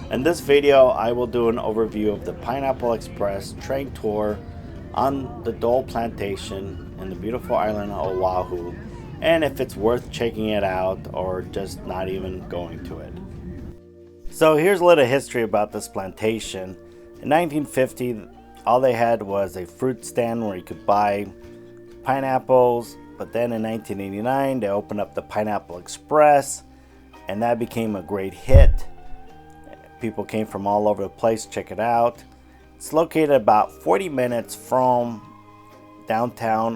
In this video, I will do an overview of the Pineapple Express train tour on the Dole Plantation in the beautiful island of Oahu, and if it's worth checking it out or just not even going to it. So here's a little history about this plantation. In 1950, all they had was a fruit stand where you could buy pineapples, but then in 1989, they opened up the Pineapple Express, and that became a great hit. People came from all over the place to check it out. It's located about 40 minutes from downtown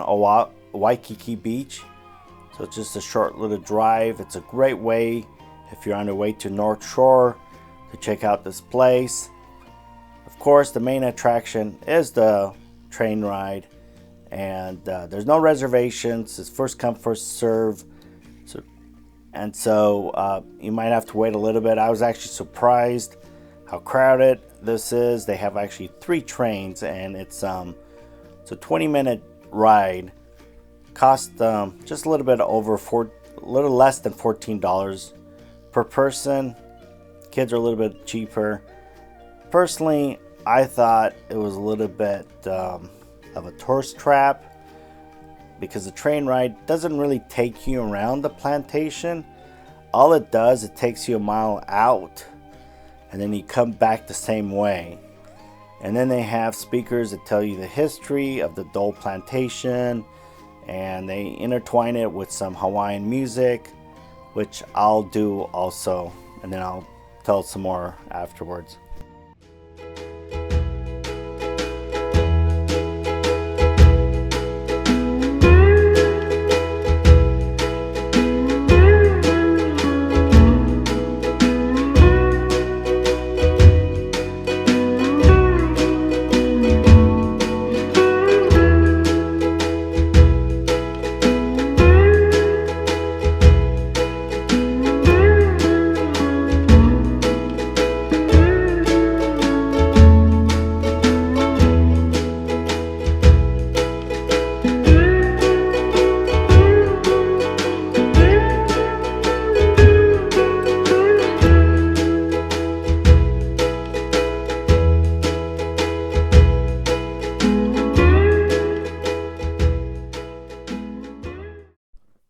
Waikiki Beach. So it's just a short little drive. It's a great way if you're on your way to North Shore to check out this place. Of course, the main attraction is the train ride. And there's no reservations. It's first come, first serve. So you might have to wait a little bit. I was actually surprised how crowded this is. They have actually 3 trains, and it's a 20-minute ride. Cost just a little bit over a little less than $14 per person. Kids are a little bit cheaper. Personally, I thought it was a little bit of a tourist trap, because the train ride doesn't really take you around the plantation. All it does, it takes you a mile out, and then you come back the same way. And then they have speakers that tell you the history of the Dole Plantation, and they intertwine it with some Hawaiian music, which I'll do also, and then I'll tell some more afterwards.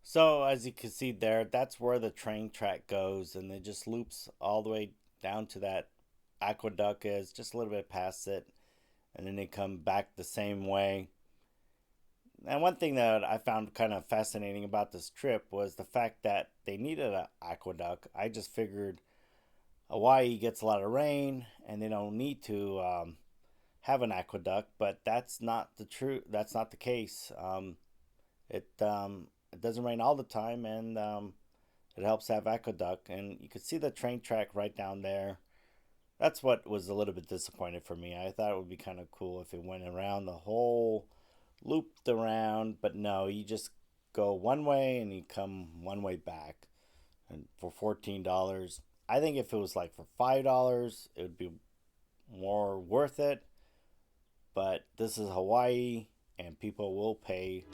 So as you can see there, that's where the train track goes, and it just loops all the way down to that aqueduct is, just a little bit past it, and then they come back the same way. And one thing that I found kind of fascinating about this trip was the fact that they needed an aqueduct. I just figured Hawaii gets a lot of rain and they don't need to have an aqueduct, but that's not the case. It doesn't rain all the time, and it helps have aqueduct. And you could see the train track right down there. That's what was a little bit disappointing for me. I thought it would be kind of cool if it went around the whole, looped around, but no, you just go one way and you come one way back. And for $14, I think if it was like for $5, it would be more worth it. But this is Hawaii, and people will pay.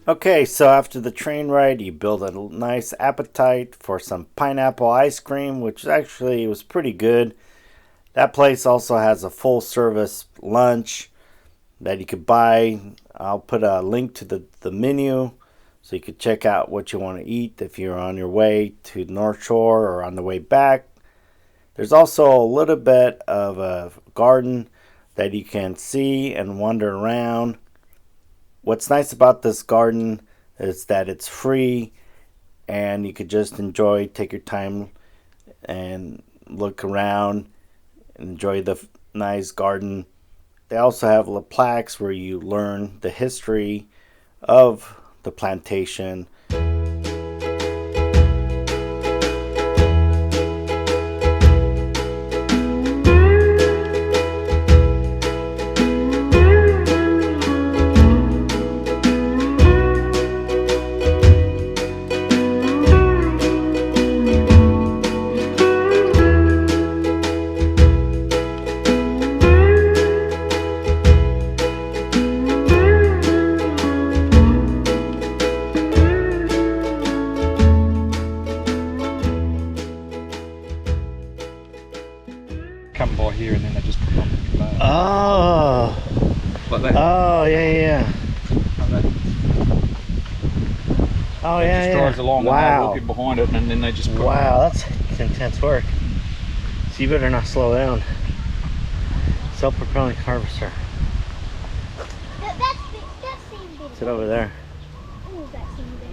Okay, so after the train ride, you build a nice appetite for some pineapple ice cream, which actually was pretty good. That place also has a full service lunch that you could buy. I'll put a link to the menu so you could check out what you want to eat if you're on your way to North Shore or on the way back. There's also a little bit of a garden that you can see and wander around. What's nice about this garden is that it's free and you could just enjoy, take your time and look around, enjoy the nice garden. They also have plaques where you learn the history of the plantation. Come by here and then they just put it on the conveyor. Oh, Like that. oh yeah. And that Oh it yeah, just drives along and they're Wow, walking behind it and then they just put wow, that's intense work. So you better not slow down. Self-propelling harvester. That seemed big. Sit over there. Ooh, that seemed big.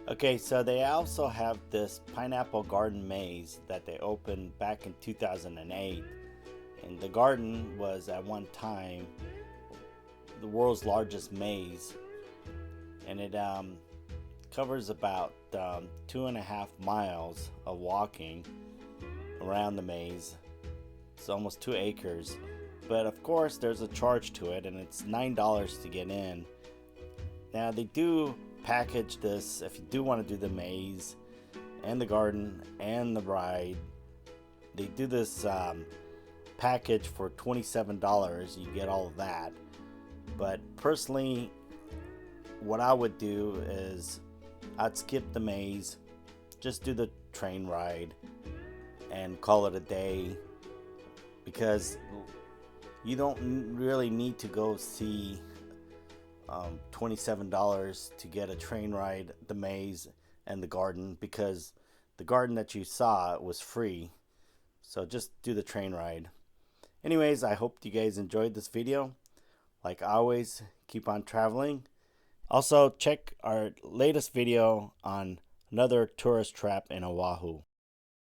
Okay, so they also have this pineapple garden maze that they opened back in 2008. And the garden was at one time the world's largest maze. And it covers about 2.5 miles of walking around the maze. It's almost 2 acres. But of course, there's a charge to it, and it's $9 to get in. Now, they do package this if you do want to do the maze and the garden and the ride. They do this package for $27. You get all of that. But personally, what I would do is I'd skip the maze, just do the train ride and call it a day, because you don't really need to go see $27 to get a train ride, the maze, and the garden, because the garden that you saw was free. So just do the train ride. Anyways, I hope you guys enjoyed this video. Like always, keep on traveling. Also, check our latest video on another tourist trap in Oahu.